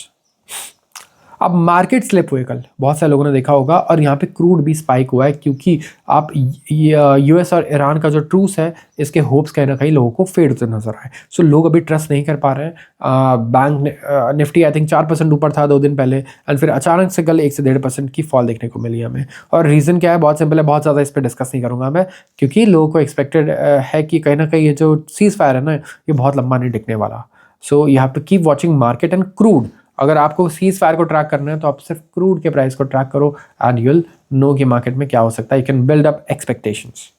A: अब मार्केट स्लिप हुए कल, बहुत सारे लोगों ने देखा होगा, और यहाँ पे क्रूड भी स्पाइक हुआ है क्योंकि आप US और ईरान का जो ट्रूस है इसके होप्स कहीं ना कहीं लोगों को फेड होते नजर आए। सो लोग अभी ट्रस्ट नहीं कर पा रहे हैं। बैंक निफ्टी आई थिंक 4% ऊपर था 2 दिन पहले, एंड फिर अचानक से कल 1 से 1.5% की फॉल देखने को मिली हमें। और रीज़न क्या है, बहुत सिंपल है, बहुत ज़्यादा इस पर डिस्कस नहीं करूँगा मैं, क्योंकि लोगों को एक्सपेक्टेड है कि कहीं ना कहीं ये जो सीज फायर है ना ये बहुत लंबा नहीं टिकने वाला। So you have to keep watching market and crude. अगर आपको सीज फायर को ट्रैक करना है तो आप सिर्फ क्रूड के प्राइस को ट्रैक करो, एंड यू विल नो कि मार्केट में क्या हो सकता है। You can build up expectations.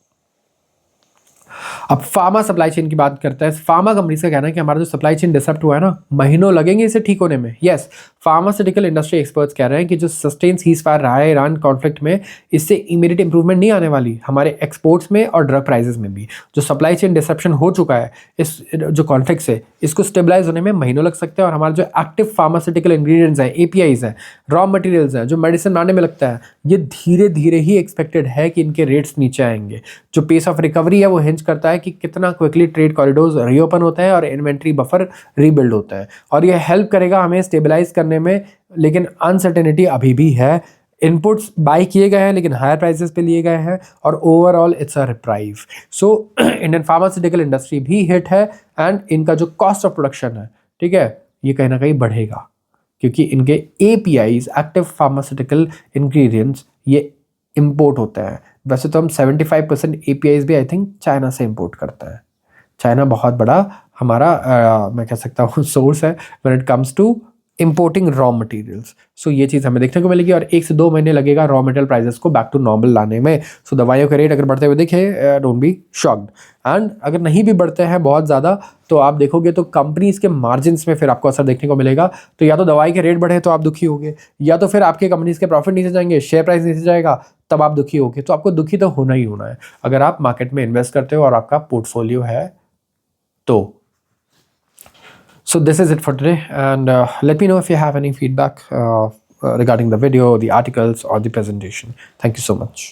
A: अब फार्मा सप्लाई चेन की बात करते हैं। फार्मा कंपनीज का कहना है कि हमारा जो सप्लाई चेन डिसरप्ट हुआ है ना, महीनों लगेंगे इसे ठीक होने में। यस, फार्मास्यूटिकल इंडस्ट्री एक्सपर्ट्स कह रहे हैं कि जो सस्टेन सीज फायर रहा है ईरान कॉन्फ्लिक्ट में, इससे इमीडिएट इंप्रूवमेंट नहीं आने वाली हमारे एक्सपोर्ट्स में और ड्रग प्राइसेस में भी। जो सप्लाई चेन डिसरप्शन हो चुका है इस जो कॉन्फ्लिक्ट से, इसको स्टेबलाइज होने में महीनों लग सकते हैं। और हमारे जो एक्टिव फार्मास्यूटिकल इंग्रेडिएंट्स हैं, APIs हैं, रॉ मटेरियल्स हैं, जो मेडिसिन बनाने में लगता है, ये धीरे धीरे ही एक्सपेक्टेड है कि इनके रेट्स नीचे आएंगे। जो पेस ऑफ रिकवरी है वो हिंज करता है कि कितना क्विकली ट्रेड कॉरिडोर्स रीओपन होते हैं और इन्वेंट्री बफर रीबिल्ड होता है, और ये हेल्प करेगा हमें स्टेबलाइज करने में। लेकिन अनसर्टेनिटी अभी भी है। इनपुट्स बाय किए गए हैं लेकिन हायर प्राइसेस पे लिए गए हैं, और overall it's a reprieve. So Indian pharmaceutical industry भी हिट है, एंड इनका जो कॉस्ट ऑफ प्रोडक्शन है, ठीक है, ये कहीं ना कहीं बढ़ेगा, क्योंकि इनके APIs, एक्टिव फार्मास्यूटिकल इंग्रेडिएंट्स, ये इम्पोर्ट होते हैं। वैसे तो हम 75% APIs भी आई थिंक चाइना से इम्पोर्ट करता है। चाइना बहुत बड़ा हमारा मैं कह सकता हूँ सोर्स है when it comes to importing raw materials. So ये चीज़ हमें देखने को मिलेगी, और 1 से 2 महीने लगेगा रॉ मटेरियल प्राइसेस को बैक टू नॉर्मल लाने में। सो दवाइयों के रेट अगर बढ़ते हुए दिखे, डोंट बी शॉक्ड। एंड अगर नहीं भी बढ़ते हैं बहुत ज़्यादा, तो आप देखोगे तो कंपनीज के मार्जिन्स में फिर आपको असर देखने को मिलेगा। तो या तो दवाई के रेट बढ़े तो आप दुखी होगे, या तो फिर आपके कंपनीज के प्रॉफिट नीचे जाएंगे, शेयर प्राइस नीचे जाएगा, तब आप दुखी होगे। तो आपको दुखी तो होना ही होना है अगर आप मार्केट में इन्वेस्ट करते हो और आपका पोर्टफोलियो है तो। So this is it for today, and let me know if you have any feedback regarding the video, the articles, or the presentation. Thank you so much.